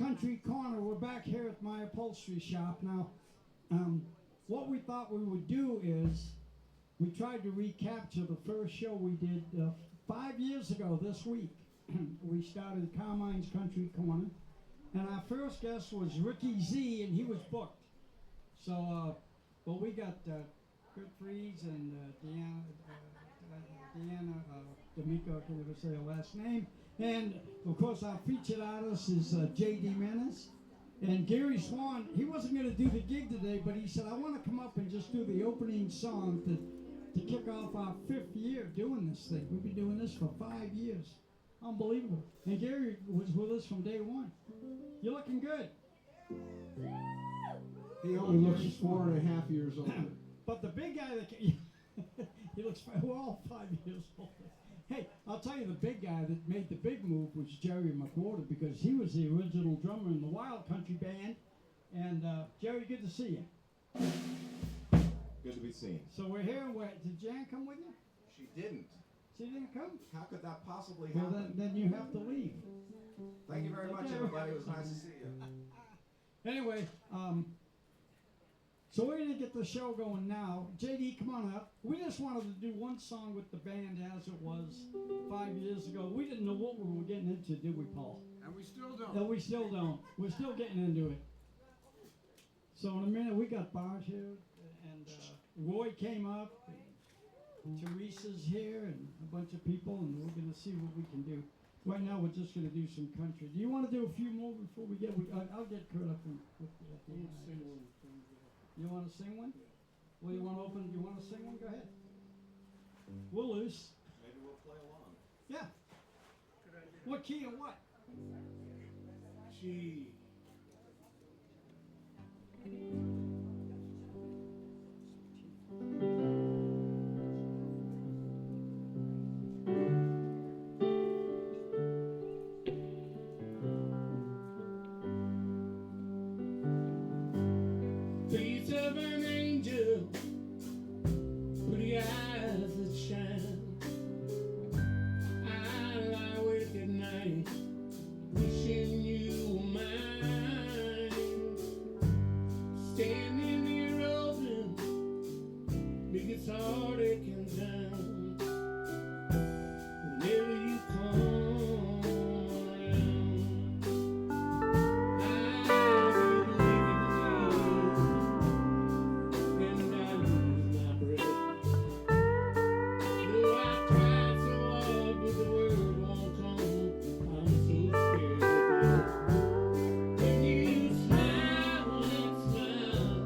Country Corner. We're back here at my upholstery shop. Now, what we thought we would do is we tried to recapture the first show we did 5 years ago this week. We started Carmine's Country Corner, and our first guest was Ricky Z, and he was booked. So, well, we got Kurt Fries and Deanna D'Amico, I can never say her last name. And, of course, our featured artist is J.D. Menace. And Gary Swan, he wasn't going to do the gig today, but he said, I want to come up and just do the opening song to kick off our 5th year doing this thing. We've been doing this for 5 years. Unbelievable. And Gary was with us from day one. You're looking good. He only looks 4.5 years older. But the big guy that came, he looks, we're all 5 years older. Hey, I'll tell you, the big guy that made the big move was Jerry McWhorter, because he was the original drummer in the Wild Country Band. And Jerry, good to see you. Good to be seen. So we're here. Did Jan come with you? She didn't. She didn't come? How could that possibly Well, happen? then you have to leave. Thank you very much, Okay. everybody. It was nice to see you. Anyway, so we're going to get the show going now. JD, come on up. We just wanted to do one song with the band as it was 5 years ago. We didn't know what we were getting into, did we, Paul? And we still don't. No, we still don't. We're still getting into it. So in a minute, we got Bart here, and Roy came up, and Teresa's here, and a bunch of people, and we're going to see what we can do. Right now, we're just going to do some country. Do you want to do a few more before we get? I'll get Kurt up and with the You want to sing one? Well, you want to open? You want to sing one? Go ahead. We're loose. Maybe we'll play along. Yeah. What key and what? Gee. Face of an angel, pretty eyes that shine. I lie awake at night, wishing you were mine. Standing here open, big guitar aching down. Whenever you come around, I believe and I lose my breath. Though I tried so hard, but the word won't come. I'm so scared to death. When you smile and smile,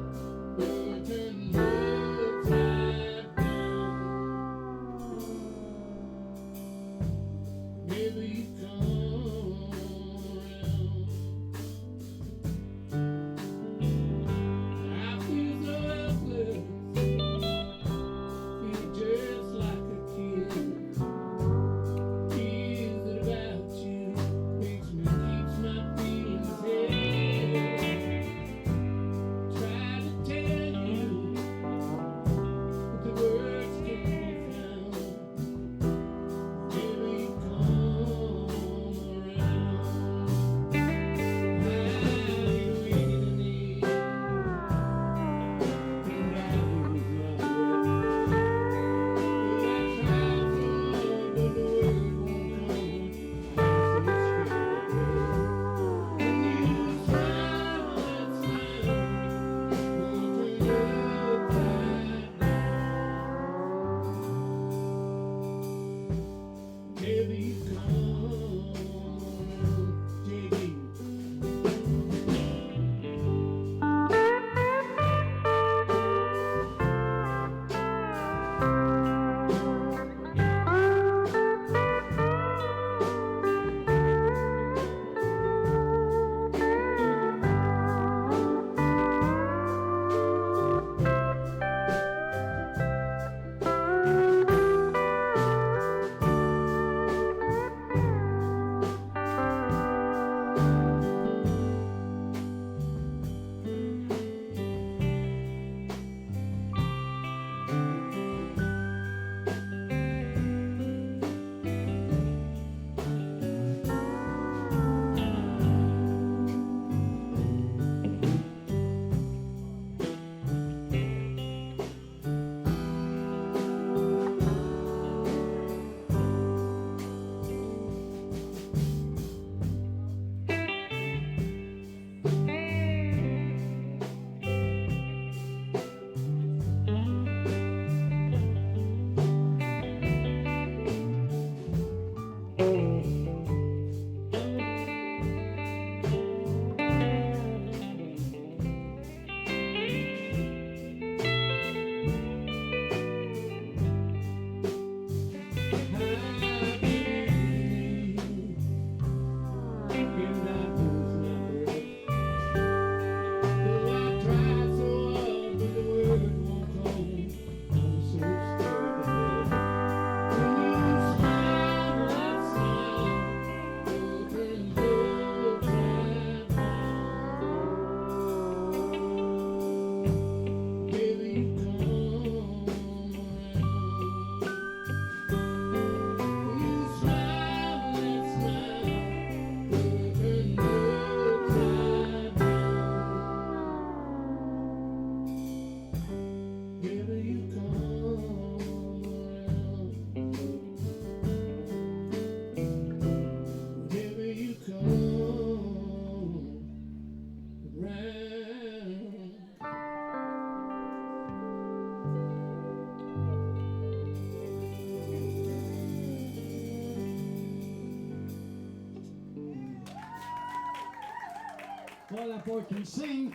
Well, that boy can sing.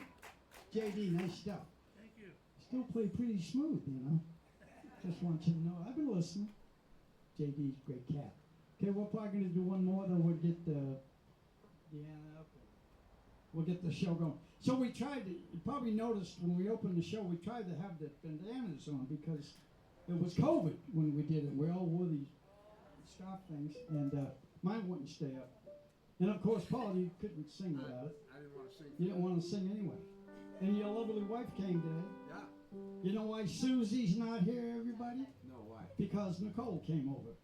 JD, nice stuff. Thank you. Still play pretty smooth, you know. Just want you to know. I've been listening. JD's a great cat. Okay, we're probably going to do one more, then we'll get Deanna up. And we'll get the show going. So we tried to, you probably noticed when we opened the show, we tried to have the bandanas on because it was COVID when we did it. We all wore these scarf things, and mine wouldn't stay up. And of course, Paul, you couldn't sing without it. I didn't want to sing. You didn't want to sing anyway. And your lovely wife came today. Yeah. You know why Susie's not here, everybody? No, why? Because Nicole came over.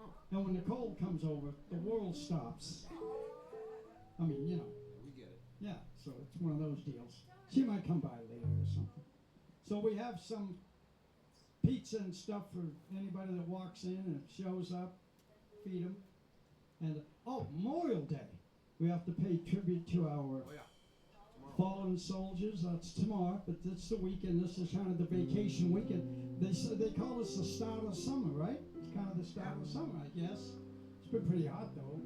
Oh. And when Nicole comes over, the world stops. I mean, you know. We get it. Yeah, so it's one of those deals. She might come by later or something. So we have some pizza and stuff for anybody that walks in and shows up. Feed them. And, Memorial Day. We have to pay tribute to our Oh, yeah. fallen soldiers. That's tomorrow, but that's the weekend. This is kind of the vacation weekend. They call this the start of summer, right? It's kind of the start of summer, I guess. It's been pretty hot though.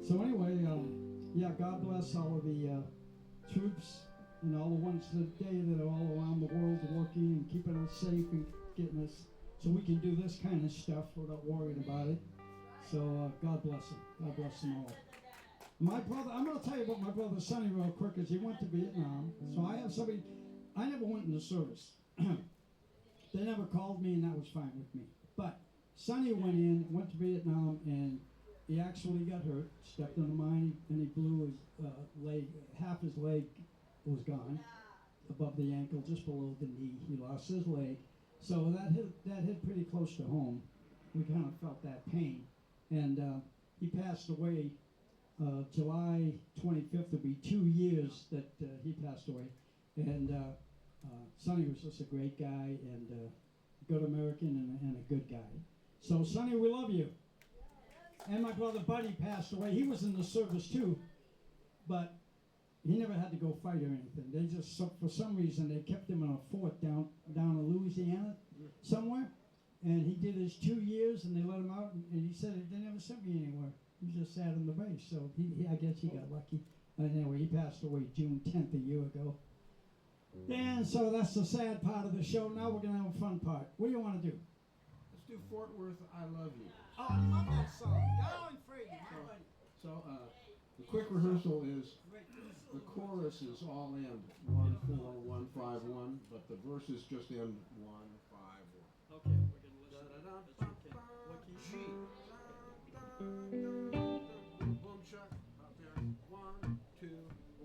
So anyway, yeah, God bless all of the troops and all the ones today that are all around the world working and keeping us safe and getting us so we can do this kind of stuff without worrying about it. So God bless them. God bless them all. My brother, I'm going to tell you about my brother Sonny real quick, because he went to Vietnam. So I have somebody, I never went in the service. They never called me, and that was fine with me. But Sonny went to Vietnam, and he actually got hurt, stepped on a mine, and he blew his leg, half his leg was gone, above the ankle, just below the knee. He lost his leg. So that hit pretty close to home. We kind of felt that pain. And he passed away. July 25th will be 2 years that he passed away. And Sonny was just a great guy and a good American and a good guy. So Sonny, we love you. And my brother Buddy passed away. He was in the service too, but he never had to go fight or anything. They just, for some reason, they kept him in a fort down in Louisiana somewhere. And he did his 2 years, and they let him out. And he said they never sent me anywhere. He just sat on the base, so I guess he got lucky. Anyway, he passed away June 10th a year ago. And so that's the sad part of the show. Now we're going to have a fun part. What do you want to do? Let's do Fort Worth, I Love You. Oh, I love that song. Go and Free. So, the quick rehearsal is, the chorus is all end 1 4 1 5 1, but the verses just end 1 5 1. Okay, we're going to listen. G. Boom shot up there. 1 2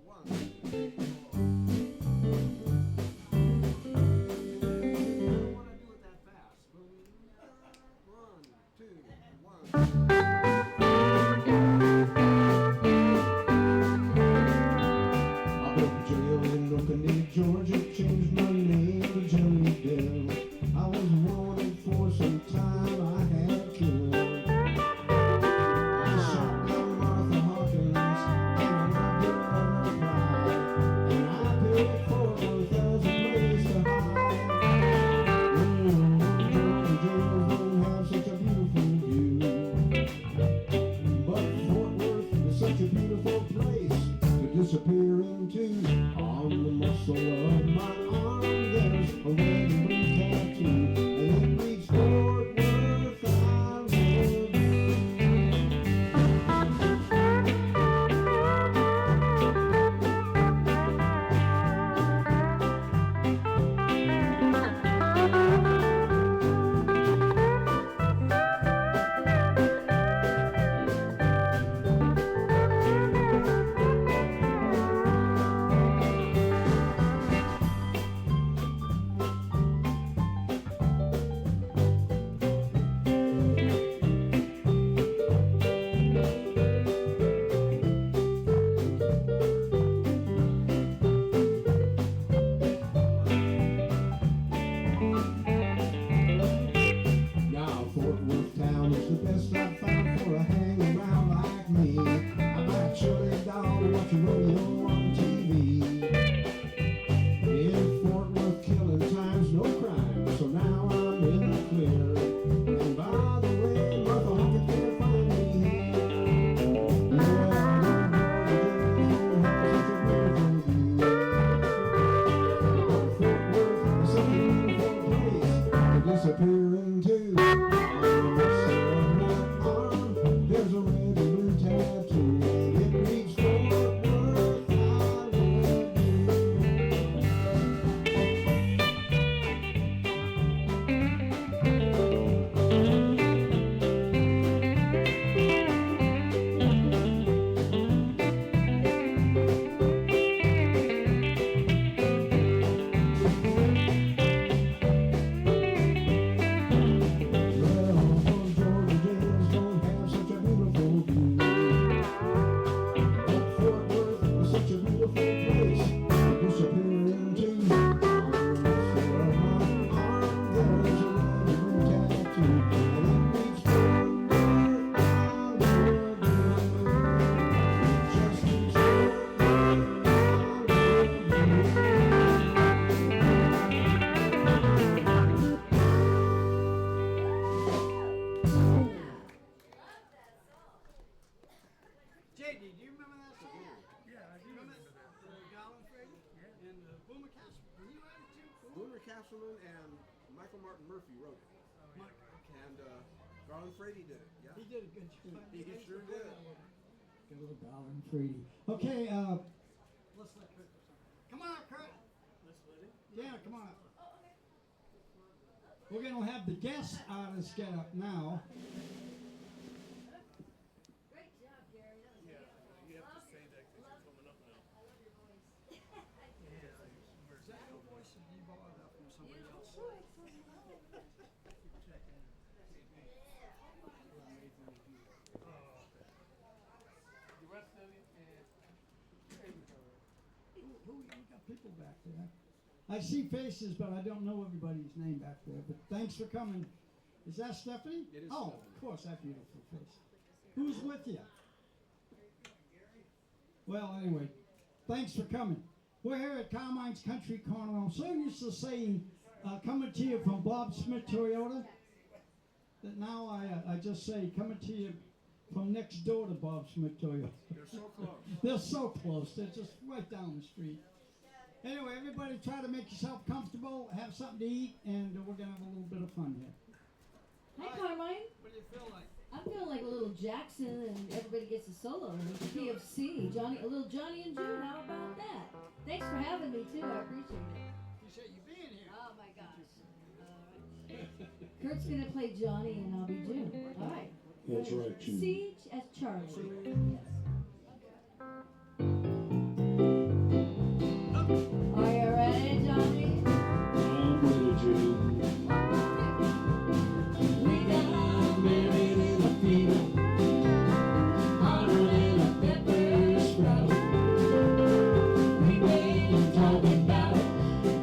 1 3 4. I don't want to do it that fast. 1 2 1. I broke jail in Oconee, Georgia, changed my name to Johnny Dell. I was wanted for some time I had killed. I shot down Martha Hawkins, and I robbed her of her pride, and I paid for 1,000 ways to hide. Georgia jails don't have such a beautiful view, but Fort Worth is such a beautiful place to disappear into. On the muscle of my arm there's a red and blue tattoo, and it reads Fort Worth, I love you. Castleman and Michael Martin Murphy wrote it. And Garland Frady did it. Yeah. He did a good job. He sure did. Good little Garland Frady. Okay, let's let Kurt. Come on up, Kurt. Yeah, come on up. We're gonna have the guest artists get up now. Great job, Gary. That was beautiful. You have to say that because you're coming up now. Is that your voice or do you borrow that from somebody else? The rest of it Who we got people back there? I see faces, but I don't know everybody's name back there. But thanks for coming. Is that Stephanie? It is Oh, Stephanie. of course, that beautiful face. Who's with you? Well, anyway, thanks for coming. We're here at Carmine's Country Corner. I'm so used to saying, coming to you from Bob Smith Toyota, that now I just say, coming to you from next door to Bob Smith Toyota. They're so close. They're so close. They're just right down the street. Anyway, everybody try to make yourself comfortable, have something to eat, and we're going to have a little bit of fun here. Hi, Carmine. What do you feel like? I'm feeling like a little Jackson and everybody gets a solo. PFC, Johnny, a little Johnny and June. How about that? Thanks for having me too. I appreciate it. Appreciate you being here. Oh my gosh. All right. Kurt's gonna play Johnny and I'll be June. All right. That's right, June. Siege as Charlie. Yes. Are you ready, Johnny? I'm ready, June. We got married in a field, hotter than a pepper sprout. We been talking about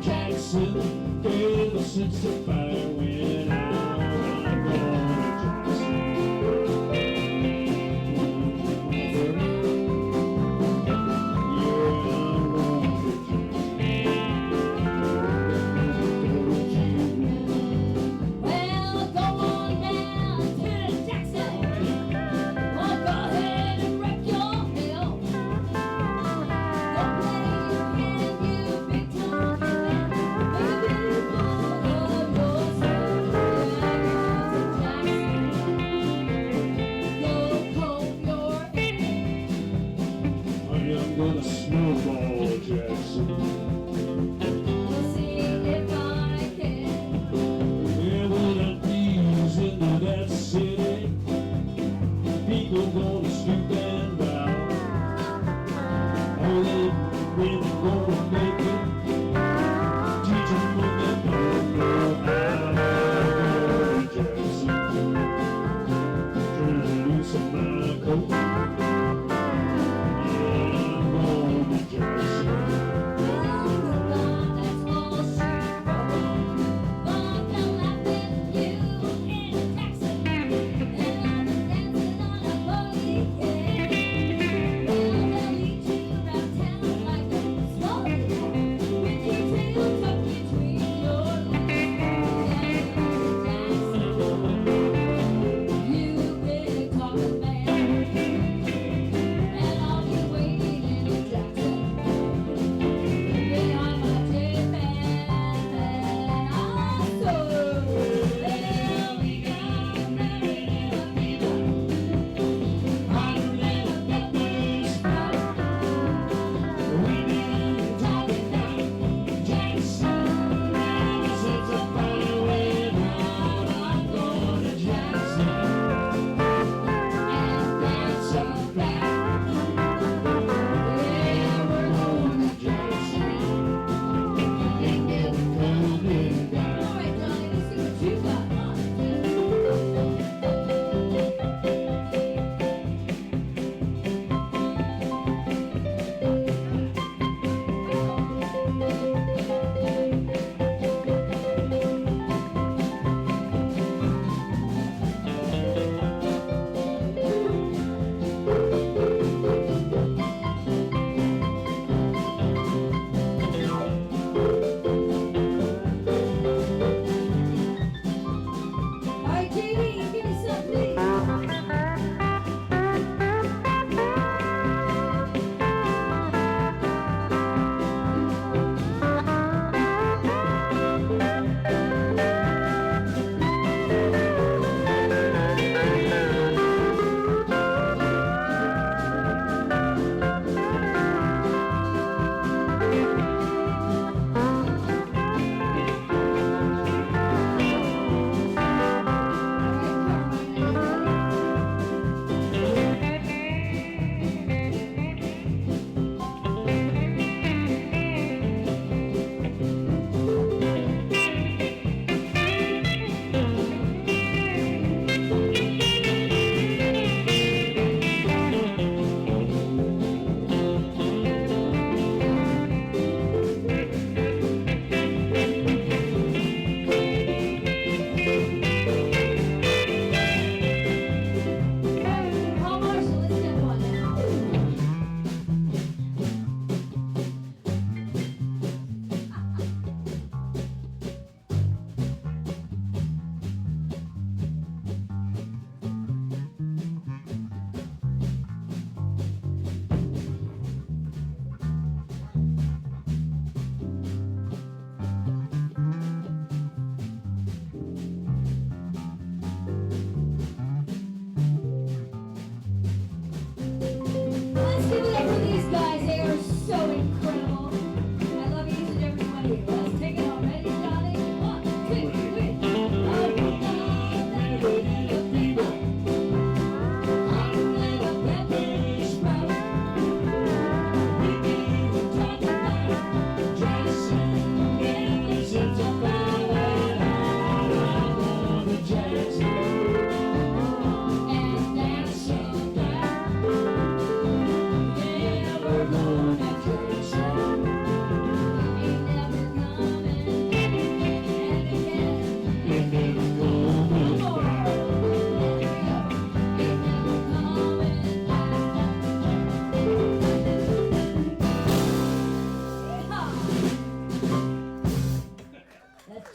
Jackson ever since the fire went out. I'm going to Well, go on down to Jackson. Well, go ahead and wreck your hill. Go play your hand, you big time man. Make a beautiful of yourself.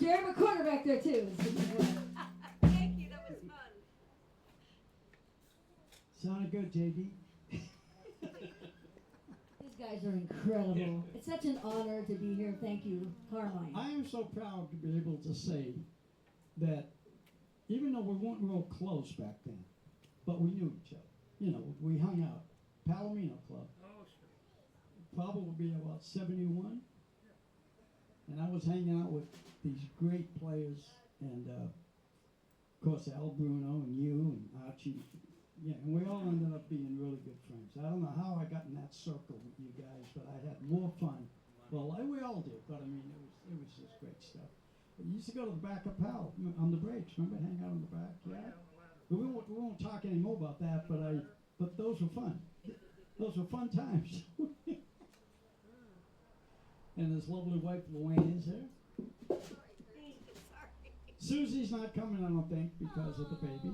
Jerry McCorder back there too. Thank you, that was fun. Sounded good, JD. These guys are incredible. It's such an honor to be here. Thank you, Carmine. I am so proud to be able to say that even though we weren't real close back then, but we knew each other. You know, we hung out. Palomino Club. Oh, sure. Probably about 71. And I was hanging out with these great players, and of course Al Bruno and you and Archie. Yeah, and we all ended up being really good friends. I don't know how I got in that circle with you guys, but I had more fun. Well, we all did, but I mean, it was just great stuff. We used to go to the back of Pal on the breaks. Remember, hang out on the back? Yeah. But we won't talk anymore about that. But those were fun. Those were fun times. And his lovely wife Luann is there. Sorry. Susie's not coming, I don't think, because of the baby.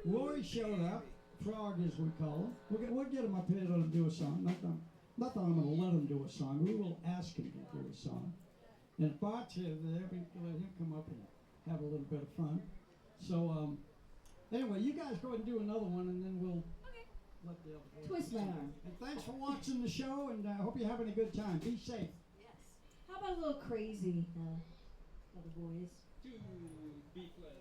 Rory showed up. Frog, as we call him. We'll get him up here to do a song. Not that I'm going to let him do a song. We will ask him to do a song. And Bart's here there. We can let him come up and have a little bit of fun. So, anyway, you guys go ahead and do another one, and then we'll let the other boys Twist my arm. And thanks for watching the show, and I hope you're having a good time. Be safe. Yes. How about a little crazy, other boys? B flat.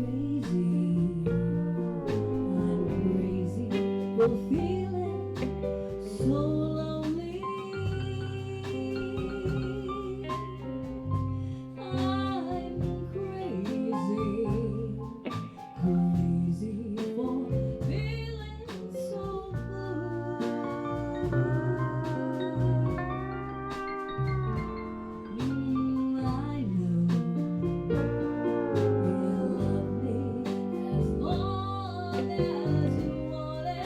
Crazy, I'm crazy for feeling so lonely. I'm crazy, crazy for feeling so blue. I know you love me as long as you want it.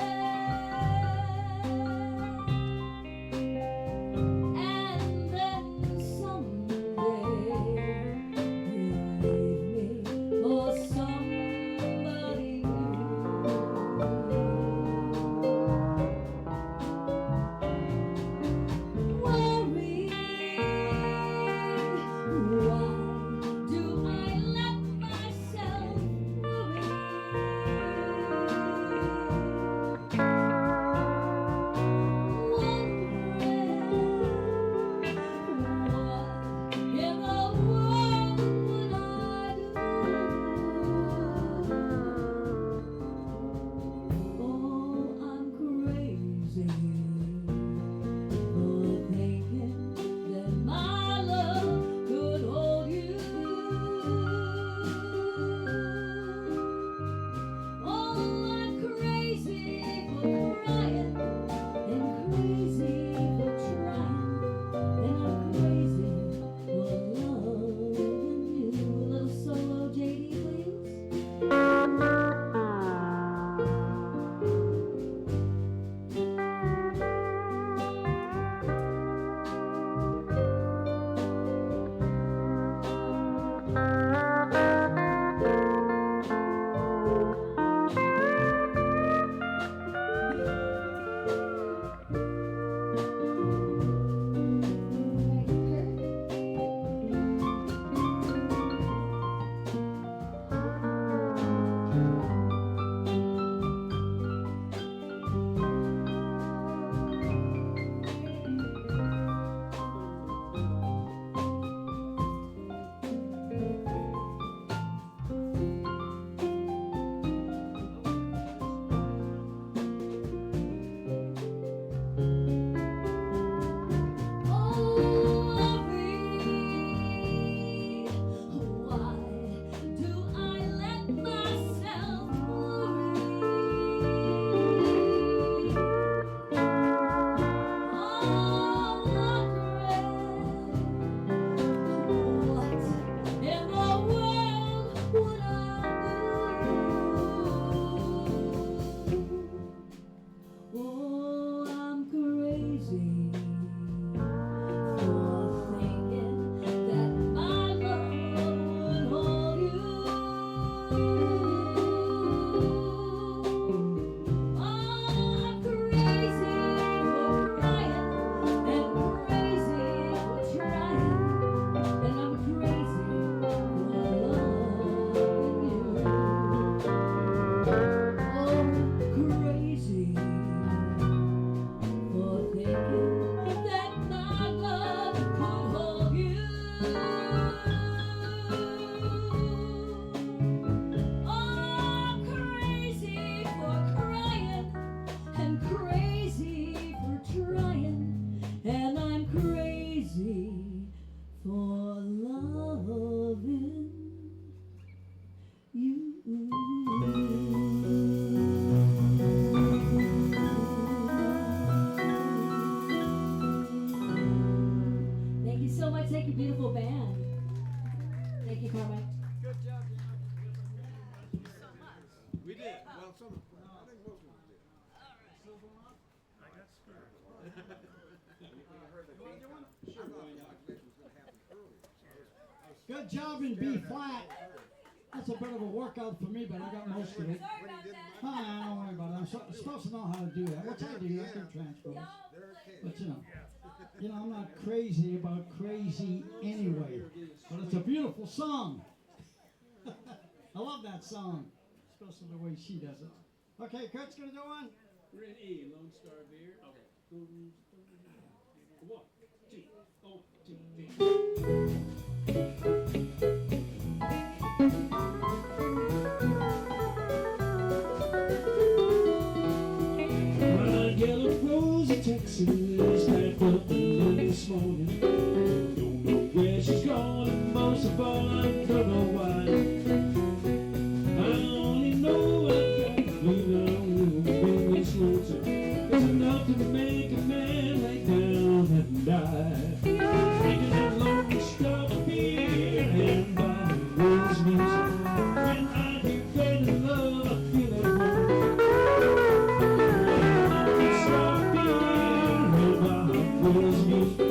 band. Thank you, Carmine. Good job, So much. We did. Well, some. I think most of them did. Sure. I thought the modulation was going to happen earlier. So Good job in B flat. That's a bit of a workout for me, but I got most of it. Sorry about that. Hi, don't worry about it. I'm supposed to know how to do that, which I do. I can transpose. there it came. But you know, I'm not crazy about crazy anyway. But it's a beautiful song. I love that song, especially the way she does it. Okay, Kurt's gonna do one. We're in E, Lone Star Beer. Okay. Golden Star. 1, 2, 1, 2, 3. My yellow rose of Texas packed up and left this morning. Don't know where she's gone, and most of all, I don't know why. I only know I've got to believe I will be this lonesome. It's enough to make a man lay down and die. Drinking that Lone Star beer and buying rose music. When I hear fading love, I feel at home. Lone Star beer and buying rose music.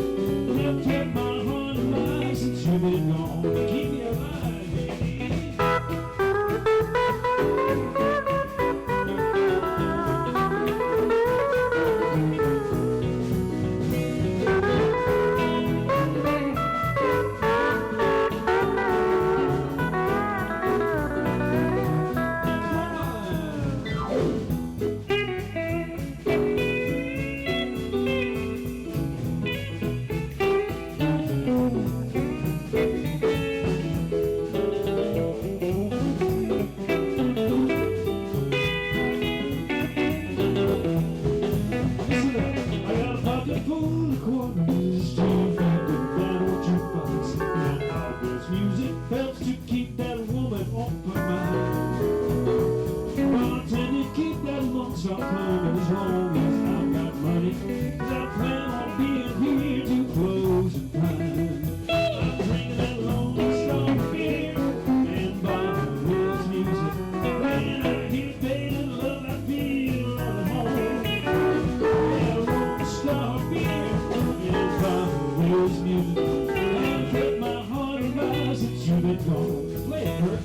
I've kept my heart alive since you've been gone. Keep me alive, baby. I got a pocket full of quarters to find a battle jukebox. Now all this music helps to keep that woman off my mind. Bartender, keep that Lone Star coming as long as I've got money. 'Cause I plan on being here to close and time. I'm drinking that Lone Star beer and buying rose music. When I hear fading love, I feel at home. Yeah, Lone Star beer and buying rose music. I've kept my heart alive since you've been gone. Play it, Kurt.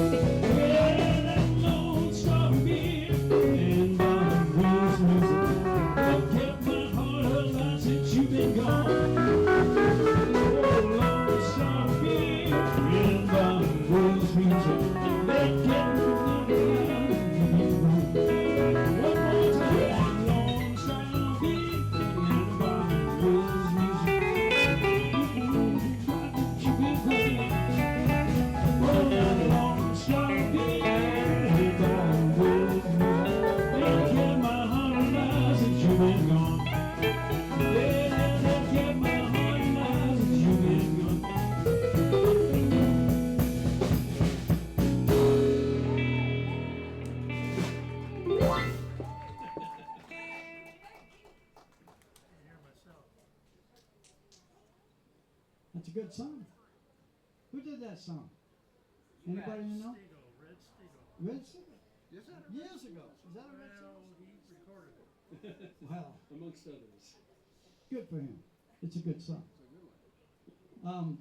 Yeah, that Lone Star beer and buying rose music. I've kept my heart alive since you've been gone. Oh, Lone Star beer and buying rose music. They kept my heart alive since you've been gone. One more time, Lone Star beer and buying rose music. You've been gone. Oh, that Lone Star beer and buying rose music. They kept my heart alive since you've been gone. Yeah, they kept my heart alive since you've been gone. That's a good song. Who did that song? Anybody you know? Red Steagall. Red Steagall. Yes, sir. Years ago. Is that a Red Well, Steagall? he recorded it. Well, Amongst others. good for him. It's a good song.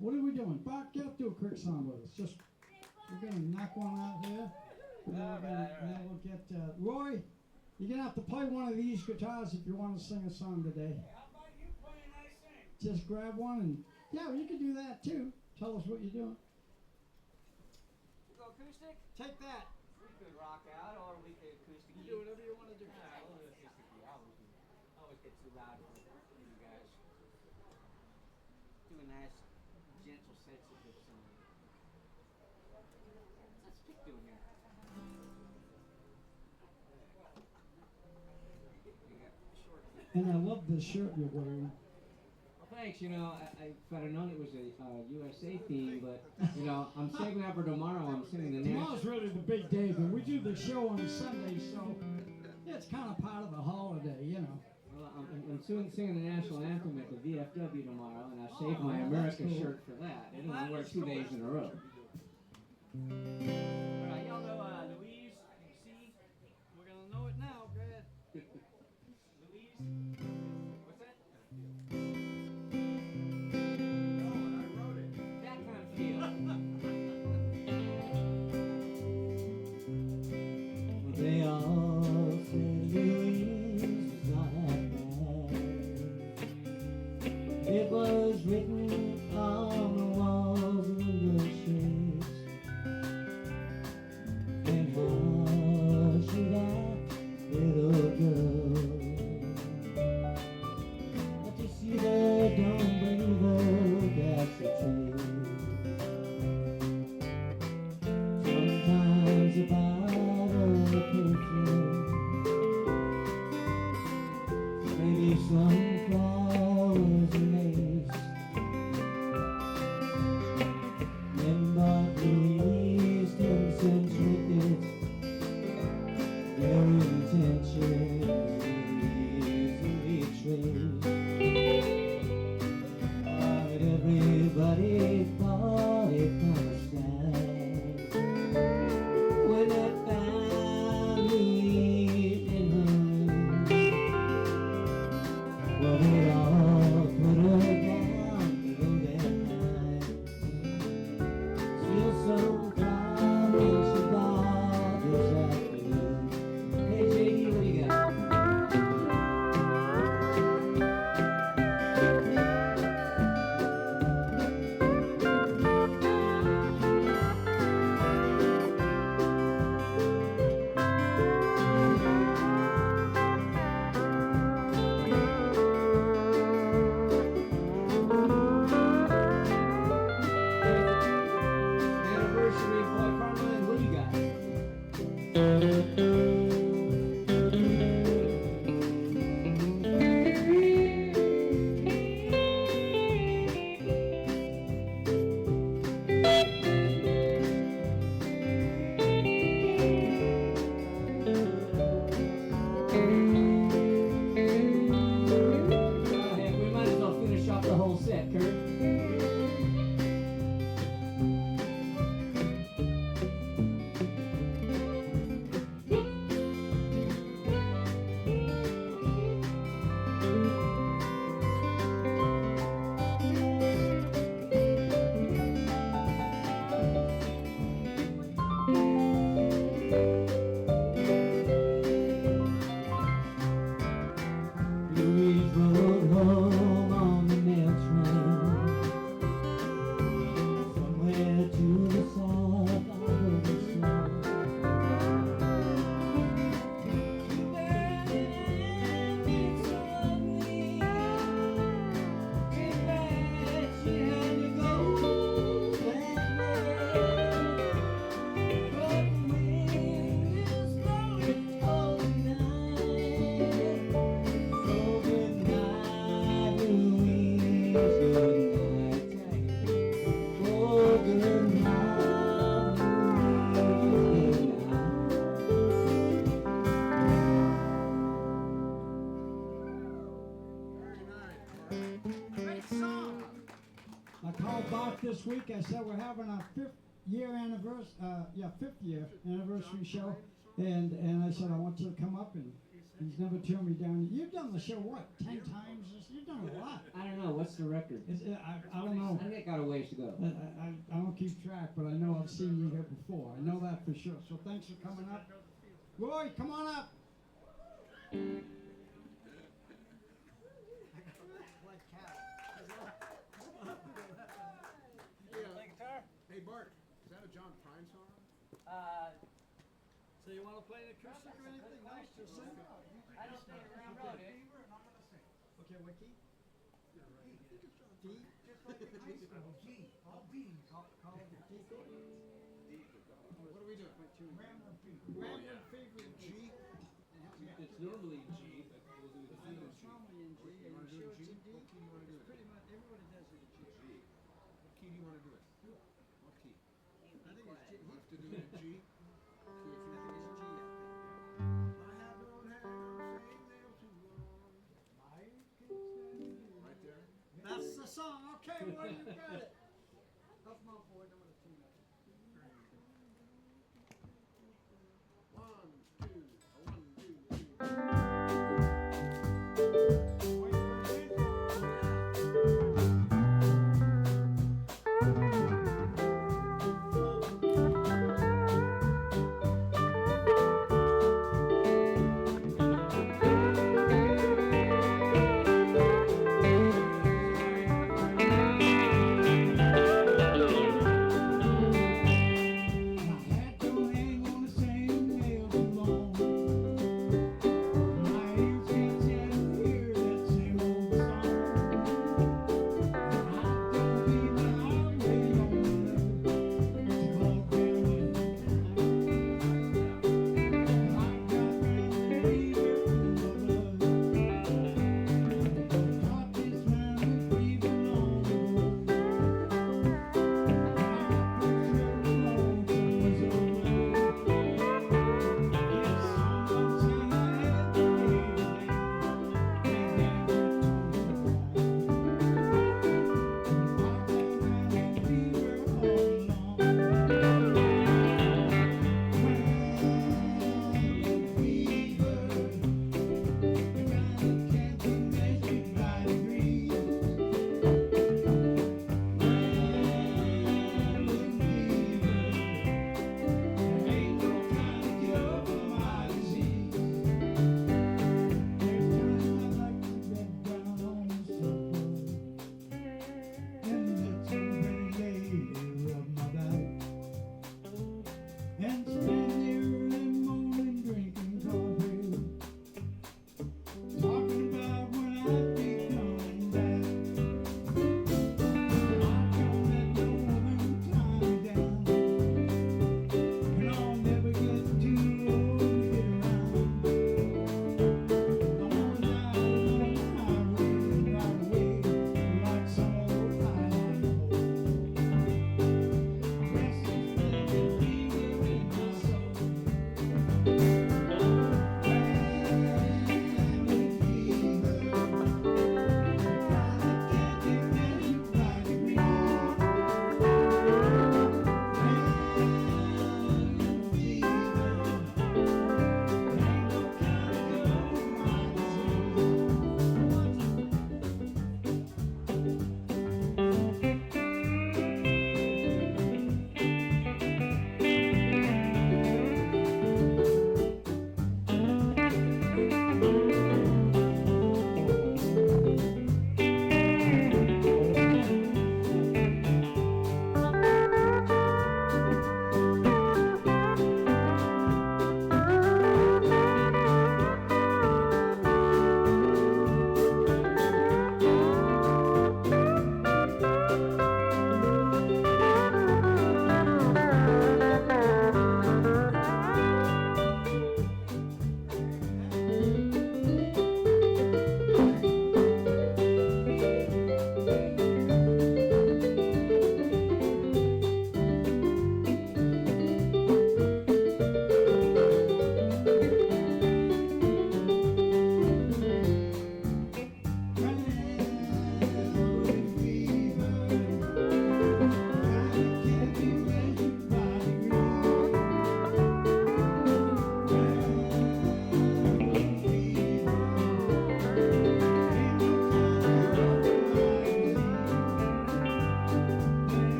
What are we doing? Bart, get up to a Kirk song with us. Just, we're gonna knock one out here. And then we'll get, Roy, you're gonna have to play one of these guitars if you wanna sing a song today. Just grab one and, yeah, well, you can do that too. Tell us what you're doing. Go acoustic? Take that. We could rock out or we could acoustic. You do whatever you wanna do. I'll do acoustic. I always get too loud for you guys. Do a nice, gentle, sensitive song. What's that stick doing here? You got short feet. And I love the shirt you're wearing. thanks. You know, if I'd have known it was a USA theme, but you know, I'm saving that for tomorrow. I'm singing the national. Tomorrow's really the big day, but we do the show on Sunday, so it's kind of part of the holiday, you know. Well, I'm soon singing the national anthem at the VFW tomorrow, and I saved Oh, my well, America that's cool. shirt for that. I didn't want to wear it 2 days in a row. All right, y'all know Louise C. We're gonna know it now, go ahead. Louise, what's that? That kind of feel. They all say Louise was not that bad. It was written on the walls and window shades. And hush that little girl. But you see the don't believe her, that's the truth. Sometimes about a perfume, maybe some flowers and lace. And but Louise Simpson's wicked, their intention easily traced. But everybody thought it kind of sad when they found Louise in her room. Well, they all put her down below their night. Still some flowers she bought this afternoon. Hey, JD, what do you got? Anniversary, boy, Carmine, what do you got? Heck, we might as well finish off the whole set, Kurt. Louise rode home on the mail train. Somewhere to the south, I heard her song. It's so ugly, too bad she had to go that way. But the wind is blowing cold tonight. So good night, Louise, good night, Jackie. Oh, good night, Louise, good night. Great song. I called Bart this week. I said we're having our fifth year anniversary show, and I said I want you to come up, and he's never turned me down. You've done the show what 10 times? You've done a lot. I don't know, what's the record? I don't know. I think it got a ways to go. I don't keep track, but I know I've seen you here before. I know that for sure. So thanks for coming up. Roy, come on up. Hey Bart, is that a John Prine song? So you want to play an acoustic or anything nice to sing? I just stayed around road, eh? Okay, what key? D? Call it the D chord? What are we doing? Rambling Fever in G. It's normally G, but we'll do the It's normally in G. Are you sure it's in D? It's pretty much you want to do it? What key? I think it's G. Want us to do it in G? I think it's G, I think. I have no hair, sing nail too long. Right there. That's the song. Okay, well, you got it. Up my boy, number 2. One, two, one, two, three. Wait for it.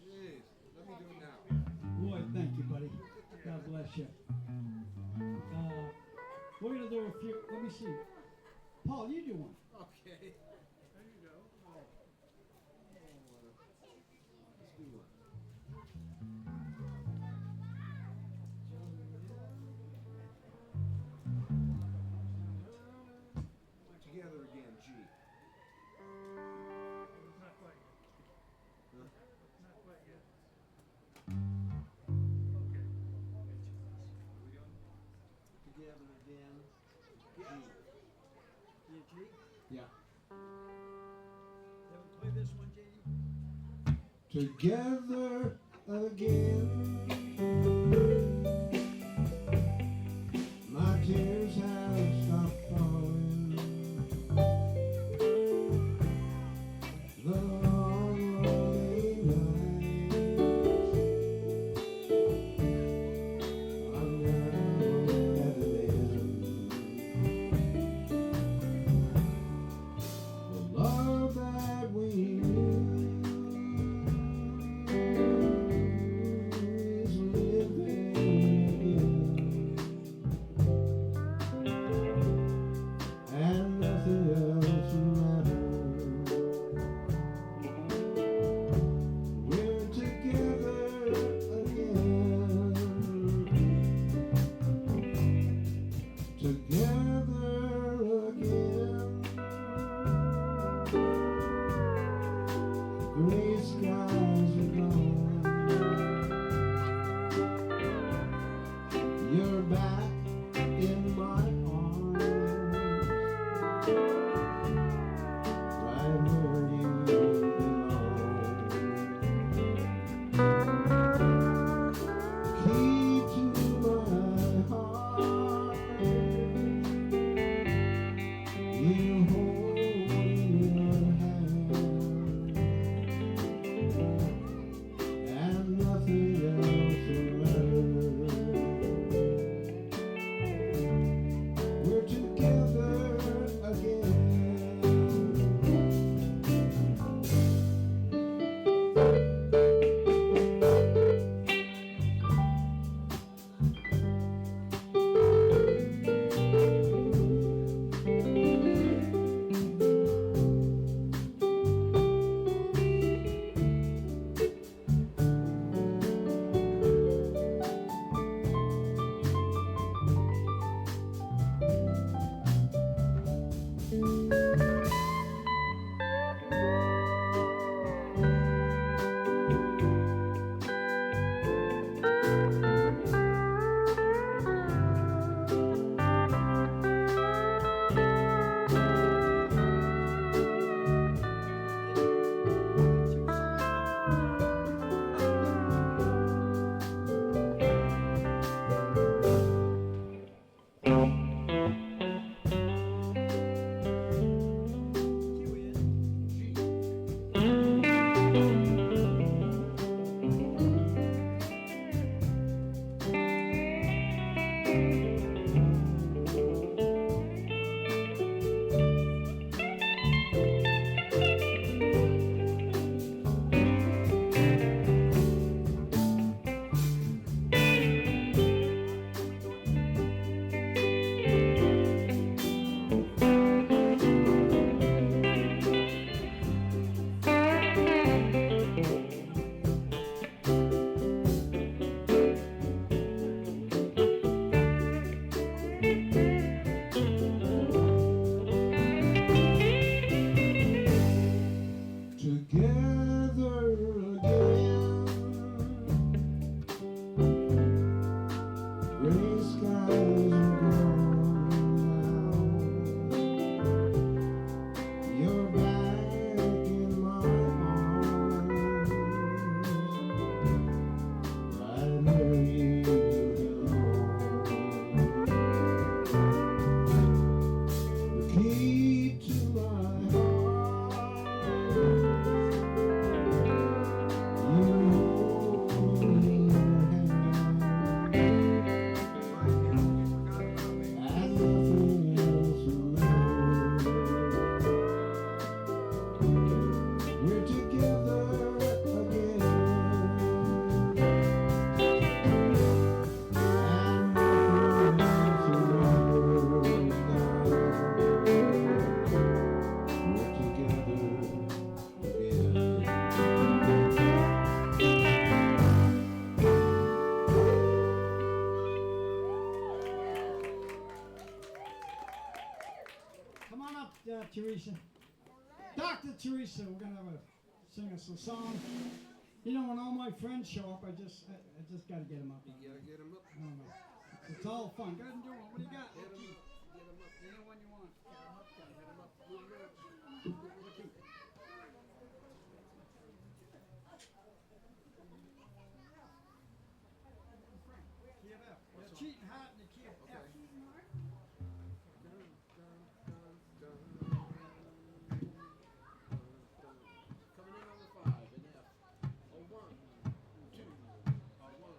Jeez, let me do it now. Roy, thank you, buddy. God bless you. We're gonna do a few. Let me see. Paul, you do one. Okay. There you go. Let's do one. Together again, G. you, G. Yeah. Ever play this one, J.D.? Together again. My tears have stopped falling. The long lonely nights are now at an end. The love that we knew is living again, and nothing else matters. We're together again, together again. Gray skies are gone. You're back in my arms, right where you belong. Key to my heart, you hold in your hand, and nothing else matters. We're together again. Together again. Gray skies are gone now. You're back in my arms, right where you belong. The key to my heart, you hold in your hand, and nothing else matters. We're together again, and nothing else matters now. We're together again. Come on up, Teresa. Dr. Teresa, we're gonna have a sing us a song. You know, when all my friends show up, I just gotta get them up. You gotta get them up. I don't know. It's all fun. Go ahead and do it. What do you got? Get 'em up. Anyone you want. Key of F. They're cheating hard in the key of F. Coming in on the 5 in F. A 1, 2, a 1.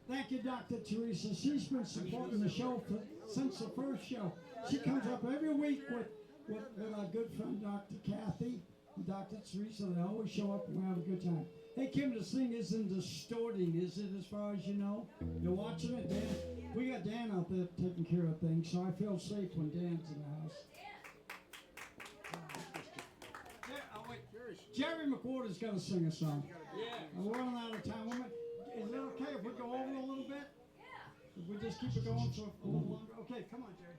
Thank you, Dr. Teresa. She's been supporting the show since the first show. She comes up every week with our good friend, Dr. Kathy and Dr. Teresa. They always show up and we have a good time. Hey, Kim, this thing isn't distorting, is it, as far as you know? You're watching it, Dan? We got Dan out there taking care of things, so I feel safe when Dan's in the house. Jerry McWhorter's got to sing a song. We're running out of time. Is it okay if we go over a little bit? If we just keep it going for a little longer? Okay, come on, Jerry.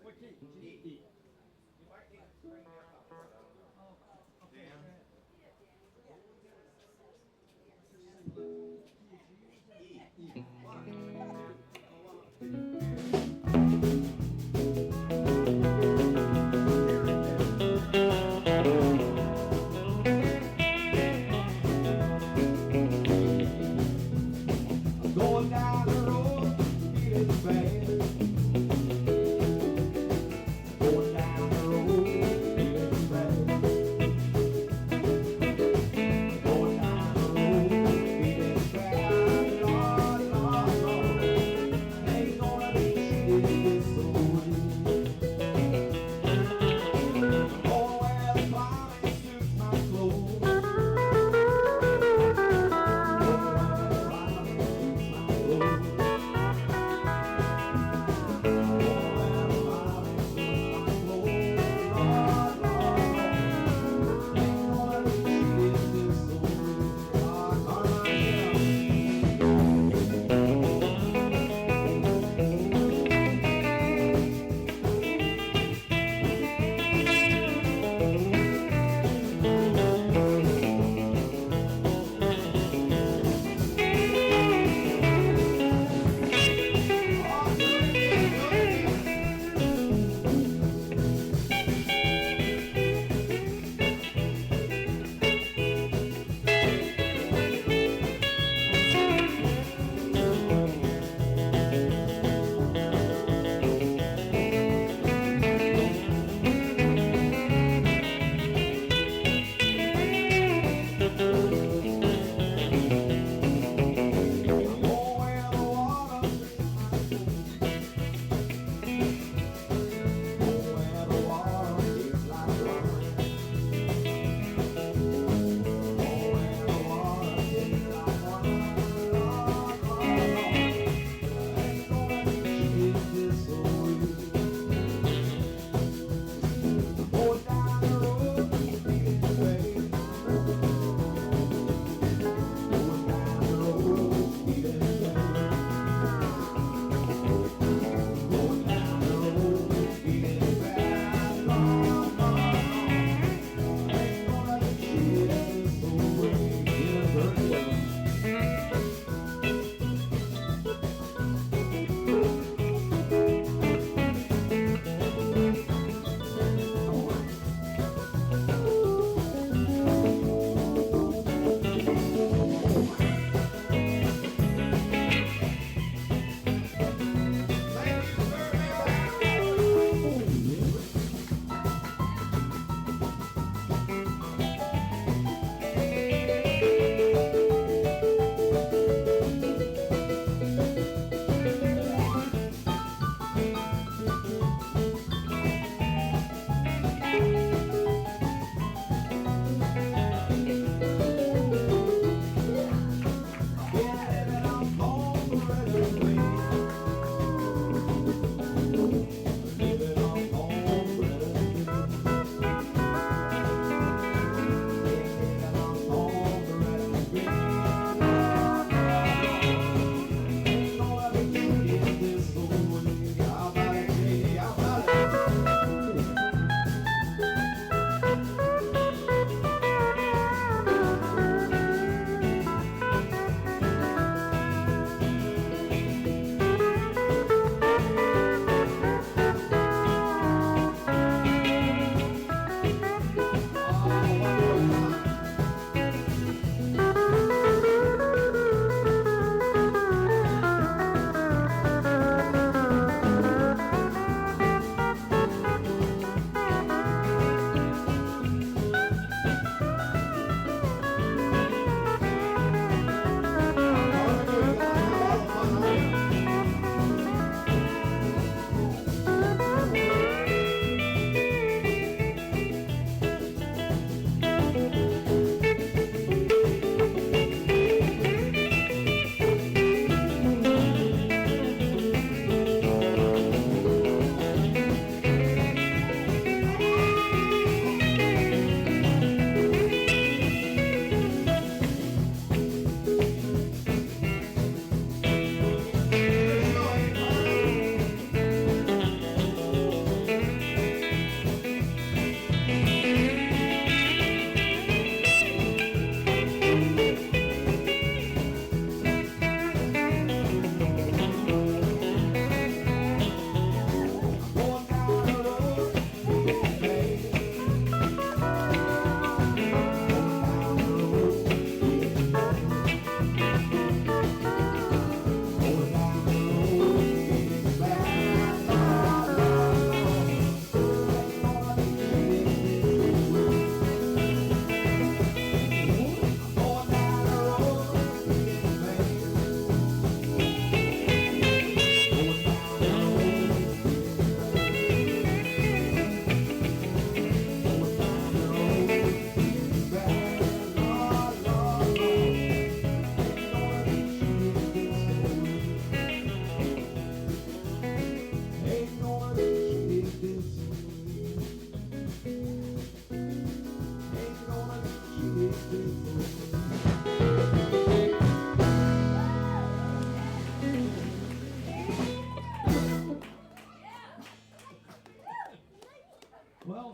What key? E. E.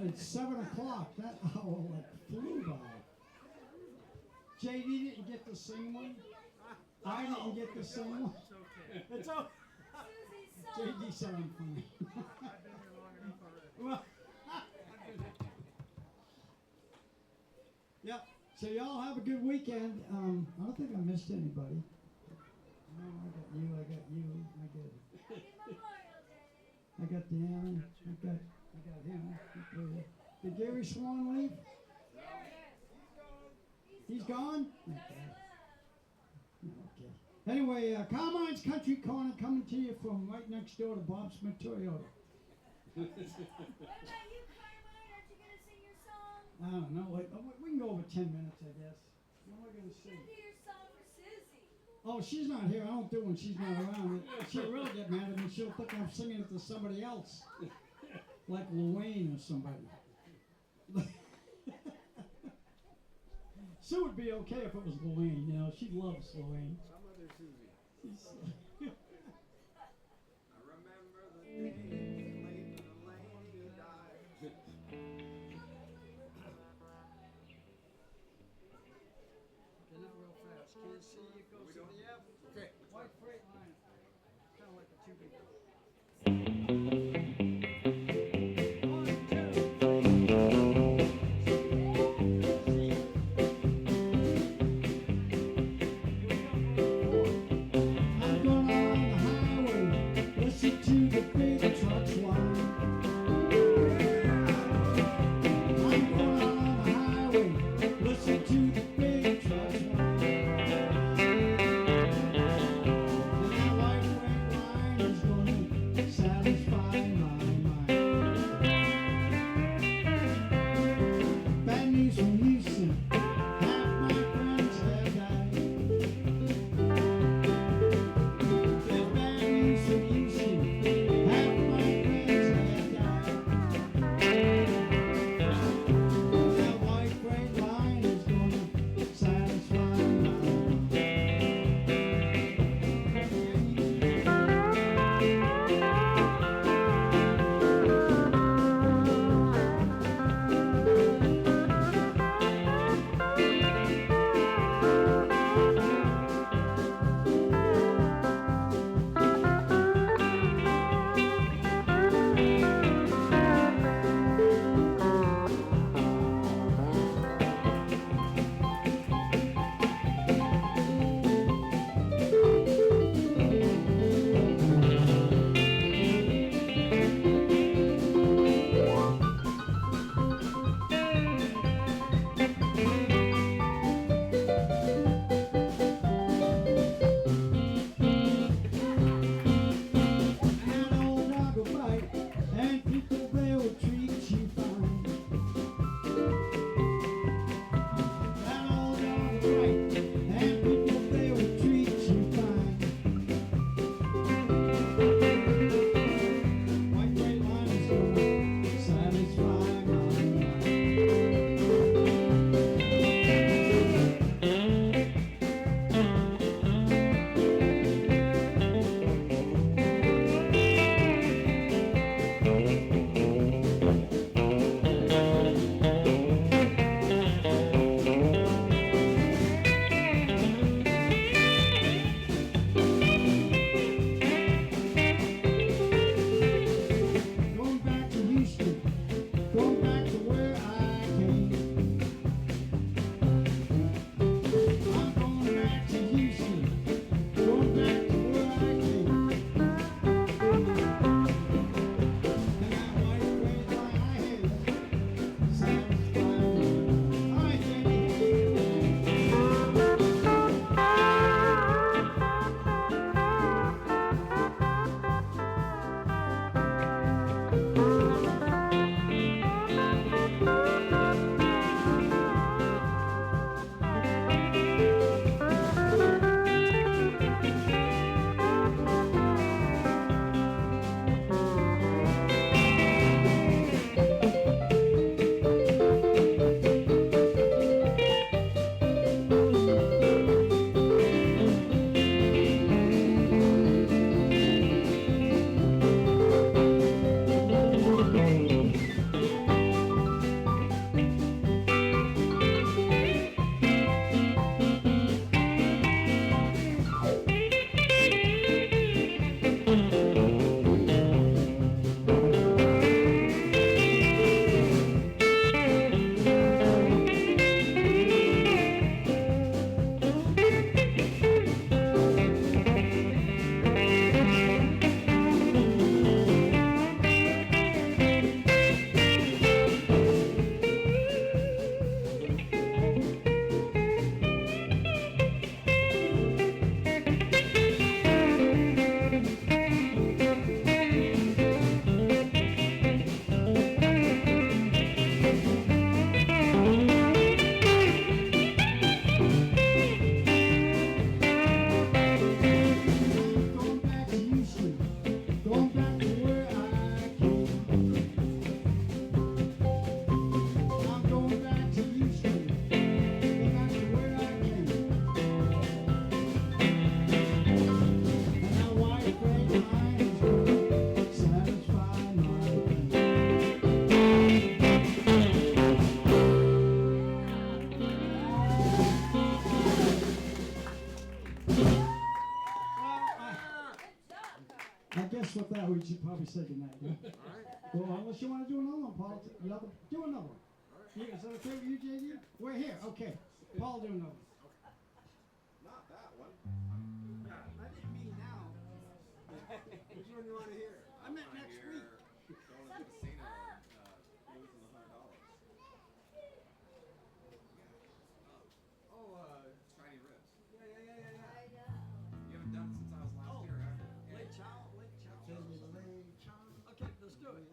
it's 7 o'clock. That hour like flew by. JD didn't get to sing one. I didn't get to sing one. It's okay. JD said I'm funny. Well, yeah. So y'all have a good weekend. I don't think I missed anybody. No, I got you. I got you. I got Dan. I got him. Did Gary Swan leave? He's gone? Okay. Anyway, Carmine's Country Corner coming to you from right next door to Bob Smith Toyota. What about you, Carmine? Aren't you gonna sing your song? I don't know. We can go over 10 minutes, I guess. What am I going to You sing? gotta do your song for Susie. Oh, she's not here. I don't do when she's not around. She'll really get mad at me. She'll think I'm singing it to somebody else. Like Lil Wayne or somebody. Sue would be okay if it was Lil Wayne, you know. She loves Lil Wayne. Some other Susie. She's- I remember the day late in the lane you died. Get out real fast. Can't see you. Go to the F. Okay. White freight line. Kind of like a tubing. I'm going on the highway, listen to the big trucks whine. I'm going on the highway, listen to the big trucks whine. And that white freight line is gonna I guess with that, we should probably say goodnight. Yeah? All right. Well, unless you want to do another one, Paul. Do another one. Yeah, is that okay with you, JD? We're here. Okay. Paul, do another one. Not that one. I didn't mean now. Which one you want to hear? I meant next week. Going to the casino and losing $100. Oh, shiny ribs. Yeah. You haven't done it since I was last year, have you? Late child, late child. Take me to Lake Charles. Okay, let's do it.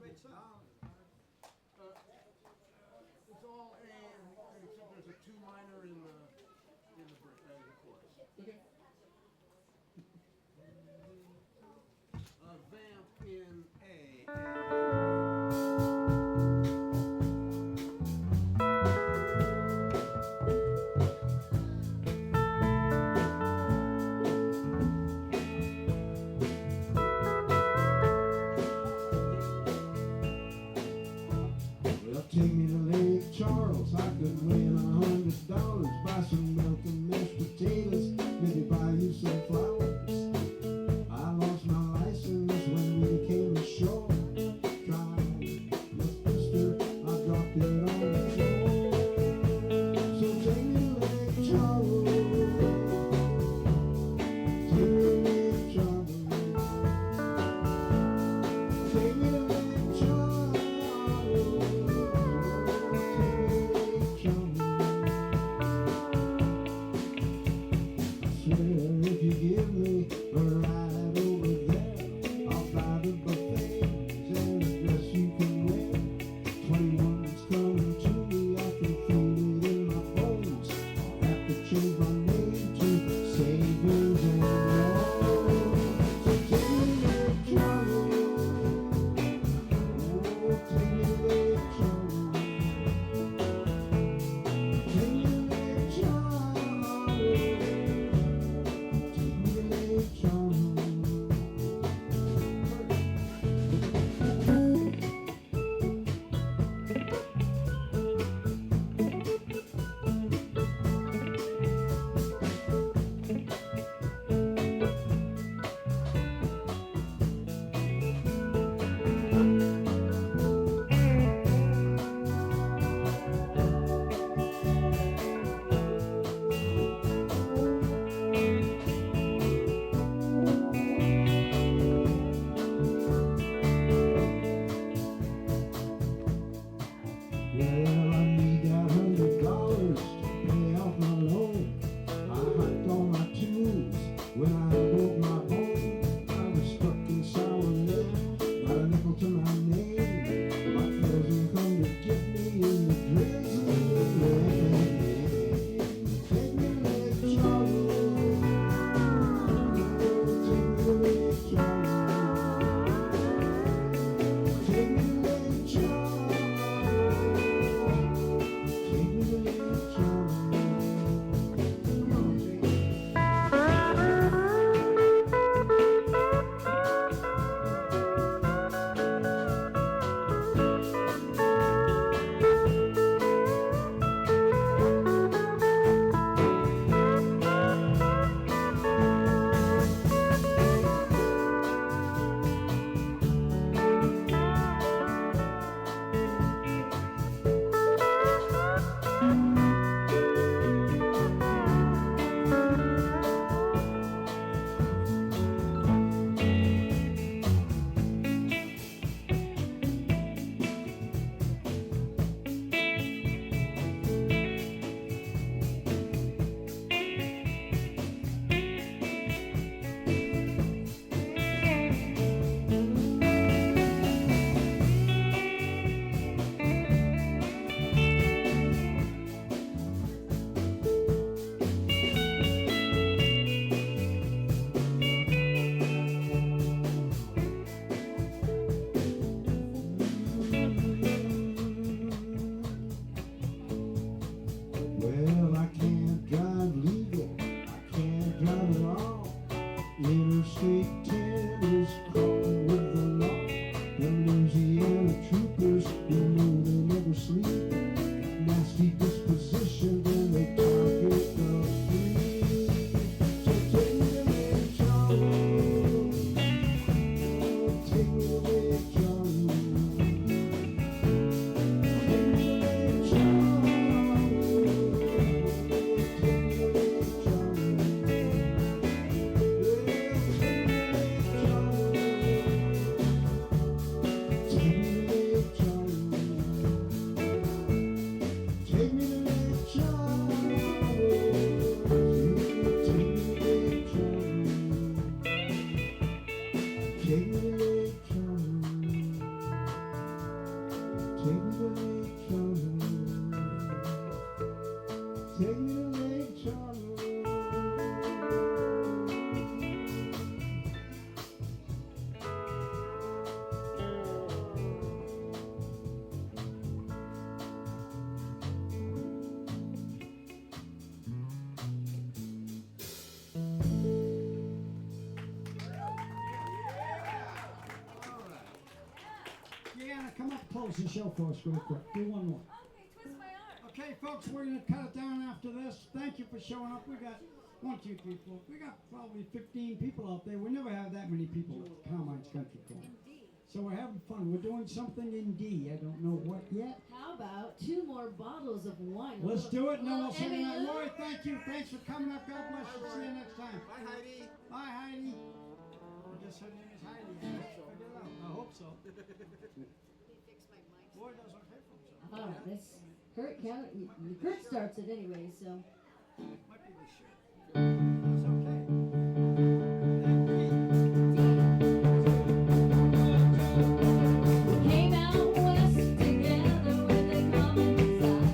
Great song. It's all A, except there's a 2 minor in the chorus. Okay. A vamp in A. Well, take me to Lake Charles. I could win $100. Buy some milk and mashed potatoes. Maybe buy you some flowers. I lost my license when we came ashore. Tried, Miss Mister, I dropped it on the floor. So take me to Lake Charles. Take me to Lake Charles. Take me to Lake Charles. If you give me a ride over there, I'll buy the buffets and a dress you can wear. 21's coming to me, I can feel it in my bones. I'll have to change my name to Savings and Loans. So take me to Lake Charles. Oh, take me to Lake Charles. Take me to Lake Charles. Take me to Lake Charles. Well, I need that $100 to pay off my loan. I hiked all my tools when I broke my bone. I was stuck in sour lead, not a nickel to my name. My cousin come to get me in the drizzling rain. Take me to Lake Charles. Take me to Lake Charles. Take me to Lake Charles. Take me to Lake Charles. Come on, Jake. Well, I can't drive legal, I can't drive at all. Interstate 10 is crawling with the law. The Louisiana troopers, you know they never sleep. Got nasty disposition, then they target the street. So take me to Lake Charles. come up close and show for us real quick. Do one more. Okay, twist my arm. Okay, folks, we're gonna cut it down after this. Thank you for showing up. We got 1, 2, 3, 4. We got probably 15 people out there. We never have that many people at Carmine's Country Club. Indeed. So we're having fun. We're doing something in D. I don't know what yet. How about 2 more bottles of wine? A Let's little- do it, and then we'll little see you Emmy next. Lou? Roy, thank you. Thanks for coming up. God bless you. See you next time. Bye, Heidi. Bye, Heidi. I guess her name is Heidi. I hope so. Boy doesn't pay for himself. Oh, this Kurt starts it anyway, so. Might be the shirt. That's okay. Came out west together with a common desire.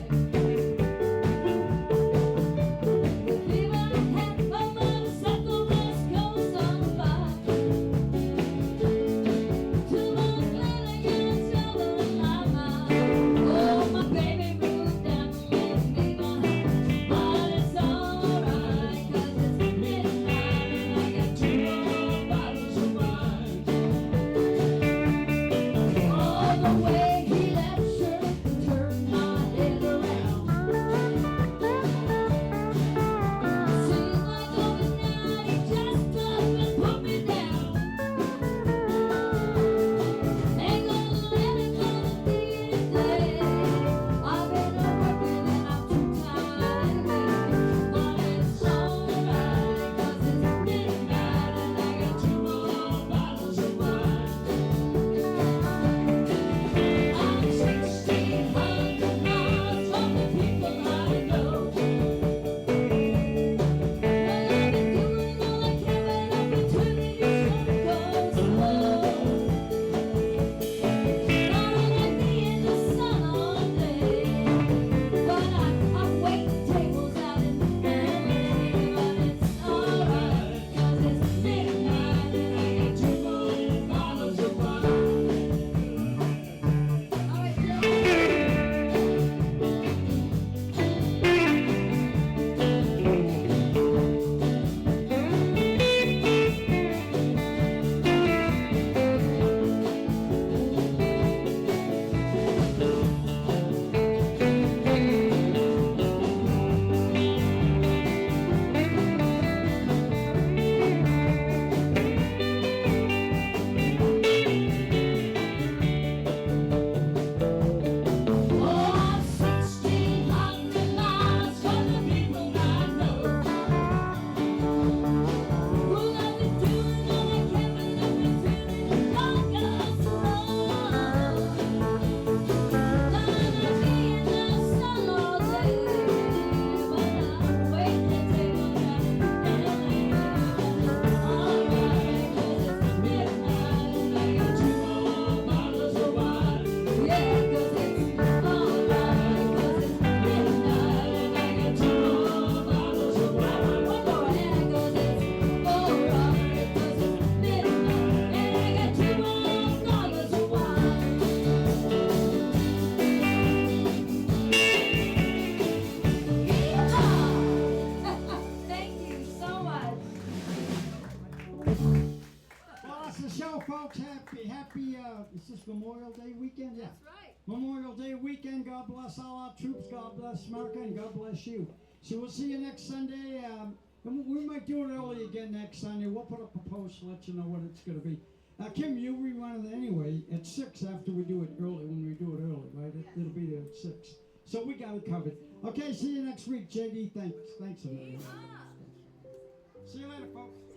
The fever had over set the west coast on fire. 2 months later, you're trouble in my mind. Oh, my baby moved down and left me behind. But it's alright, 'cause it's midnight and I got 2 more bottles of wine. All the way he left sure turned my head around. Seems like overnight he just up and put me down. Ain't gonna let it gonna be today. I've been working and I'm too tired, baby. But it's alright, 'cause it's midnight and I got 2 more bottles of wine. I'm 1,600 miles from the people I know. Well, I've been doing all I can, but I'm returning the sun goes low. Not like me in the sun all day, but I'm waiting tables out in LA. But it's alright, 'cause it's midnight and I got 2 more bottles of wine. All right, Joe. Oh, I'm 1,600 miles from the people I know. Well, I've been doing all I can, but I'm returning the clock goes slow. Not like me in the sun all day, but I'm waiting tables out in LA. Alright, 'cause it's midnight and I got 2 more bottles of wine. Yeah, 'cause it's alright, 'cause it's midnight and I got 2 more bottles of wine. One more, and 'cause it's alright, 'cause it's midnight and I got 2 more bottles of wine. Yeehaw! Thank you so much. Well, that's the show, folks. Happy, is this Memorial Day weekend? Yeah. That's right. Memorial Day weekend. God bless all our troops. God bless America, and God bless you. So we'll see you next Sunday. And we might do it early again next Sunday. We'll put up a post to let you know what it's going to be. Kim, you rerun it anyway at 6 after we do it early, when we do it early, right? It'll be there at 6. So we got it covered. Okay, see you next week, JD. Thanks, everybody. See you later, folks.